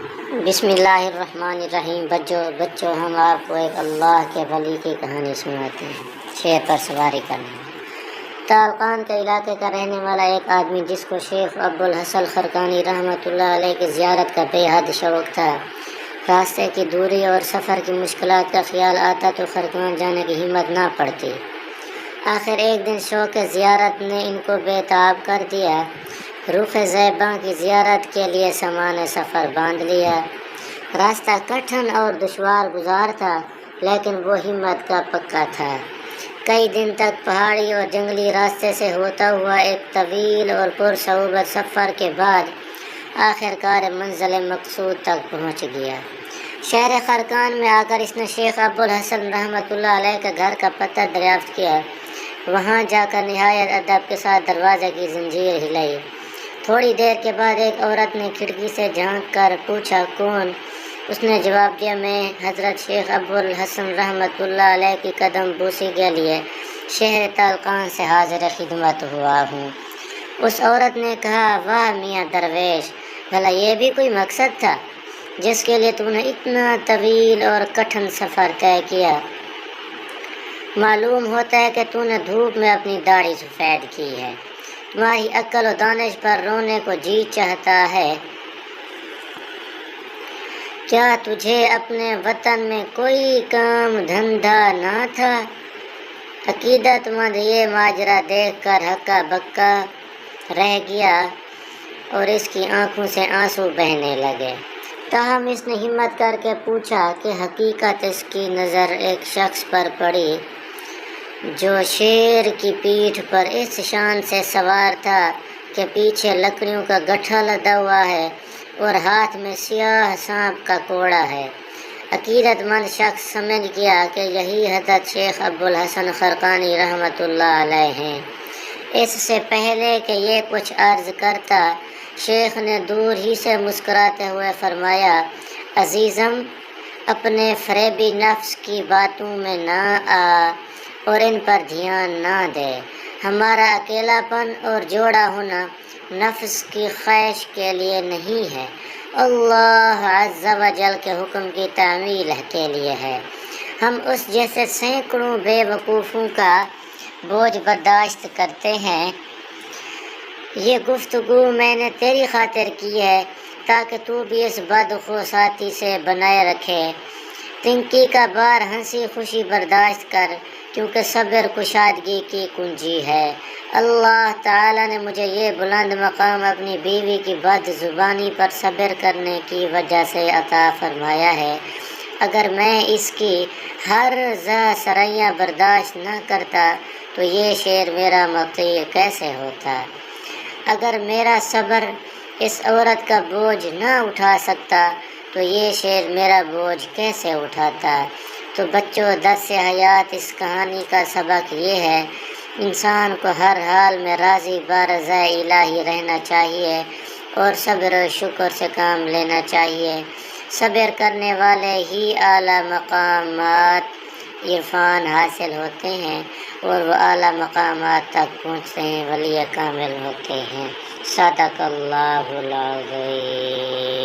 بسم اللہ الرحمن الرحیم۔ بچوں ہم آپ کو ایک اللہ کے ولی کی کہانی سناتے ہیں۔ شیر پر سواری کرنا۔ تالقان کے علاقے کا رہنے والا ایک آدمی جس کو شیخ ابوالحسن خرقانی رحمۃ اللہ علیہ کی زیارت کا بے حد شوق تھا، راستے کی دوری اور سفر کی مشکلات کا خیال آتا تو خرقان جانے کی ہمت نہ پڑتی۔ آخر ایک دن شوق زیارت نے ان کو بے تاب کر دیا۔ رخ زیباں کی زیارت کے لیے سامان سفر باندھ لیا۔ راستہ کٹھن اور دشوار گزار تھا، لیکن وہ ہمت کا پکا تھا۔ کئی دن تک پہاڑی اور جنگلی راستے سے ہوتا ہوا ایک طویل اور پرصعوبت سفر کے بعد آخرکار منزل مقصود تک پہنچ گیا۔ شہر خرقان میں آ کر اس نے شیخ ابوالحسن رحمۃ اللہ علیہ کے گھر کا پتہ دریافت کیا۔ وہاں جا کر نہایت ادب کے ساتھ دروازے کی زنجیر ہلائی۔ تھوڑی دیر کے بعد ایک عورت نے کھڑکی سے جھانک کر پوچھا، کون؟ اس نے جواب دیا، میں حضرت شیخ ابوالحسن رحمۃ اللہ علیہ کی قدم بوسی کے لیے شہر تالقان سے حاضر خدمت ہوا ہوں۔ اس عورت نے کہا، واہ میاں درویش، بھلا یہ بھی کوئی مقصد تھا جس کے لیے تم نے اتنا طویل اور کٹھن سفر طے کیا؟ معلوم ہوتا ہے کہ تو نے دھوپ میں اپنی داڑھی سفید کی ہے۔ تمہاری عقل و دانش پر رونے کو جی چاہتا ہے۔ کیا تجھے اپنے وطن میں کوئی کام دھندہ نہ تھا؟ عقیدت مند یہ ماجرا دیکھ کر ہکا بکا رہ گیا اور اس کی آنکھوں سے آنسو بہنے لگے۔ تاہم اس نے ہمت کر کے پوچھا کہ حقیقت اس کی نظر ایک شخص پر پڑی جو شیر کی پیٹھ پر اس شان سے سوار تھا کہ پیچھے لکڑیوں کا گٹھا لدا ہوا ہے اور ہاتھ میں سیاہ سانپ کا کوڑا ہے۔ عقیدت مند شخص سمجھ گیا کہ یہی حضرت شیخ ابوالحسن خرقانی رحمۃ اللہ علیہ ہیں۔ اس سے پہلے کہ یہ کچھ عرض کرتا، شیخ نے دور ہی سے مسکراتے ہوئے فرمایا، عزیزم، اپنے فریبی نفس کی باتوں میں نہ آ اور ان پر دھیان نہ دے۔ ہمارا اکیلا پن اور جوڑا ہونا نفس کی خواہش کے لیے نہیں ہے، اللہ عز و جل کے حکم کی تعمیل کے لیے ہے۔ ہم اس جیسے سینکڑوں بے وقوفوں کا بوجھ برداشت کرتے ہیں۔ یہ گفتگو میں نے تیری خاطر کی ہے تاکہ تو بھی اس بدخو ساتھی سے بنائے رکھے۔ تنکی کا بار ہنسی خوشی برداشت کر، کیونکہ صبر کشادگی کی کنجی ہے۔ اللہ تعالیٰ نے مجھے یہ بلند مقام اپنی بیوی کی بد زبانی پر صبر کرنے کی وجہ سے عطا فرمایا ہے۔ اگر میں اس کی ہر ذرّہ برداشت نہ کرتا تو یہ شعر میرا مطیع کیسے ہوتا؟ اگر میرا صبر اس عورت کا بوجھ نہ اٹھا سکتا تو یہ شعر میرا بوجھ کیسے اٹھاتا؟ تو بچوں، درس حیات اس کہانی کا سبق یہ ہے، انسان کو ہر حال میں راضی برضا الہی رہنا چاہیے اور صبر و شکر سے کام لینا چاہیے۔ صبر کرنے والے ہی اعلیٰ مقامات عرفان حاصل ہوتے ہیں اور وہ اعلیٰ مقامات تک پہنچتے ہیں، ولی کامل ہوتے ہیں۔ صدق اللہ العظیم۔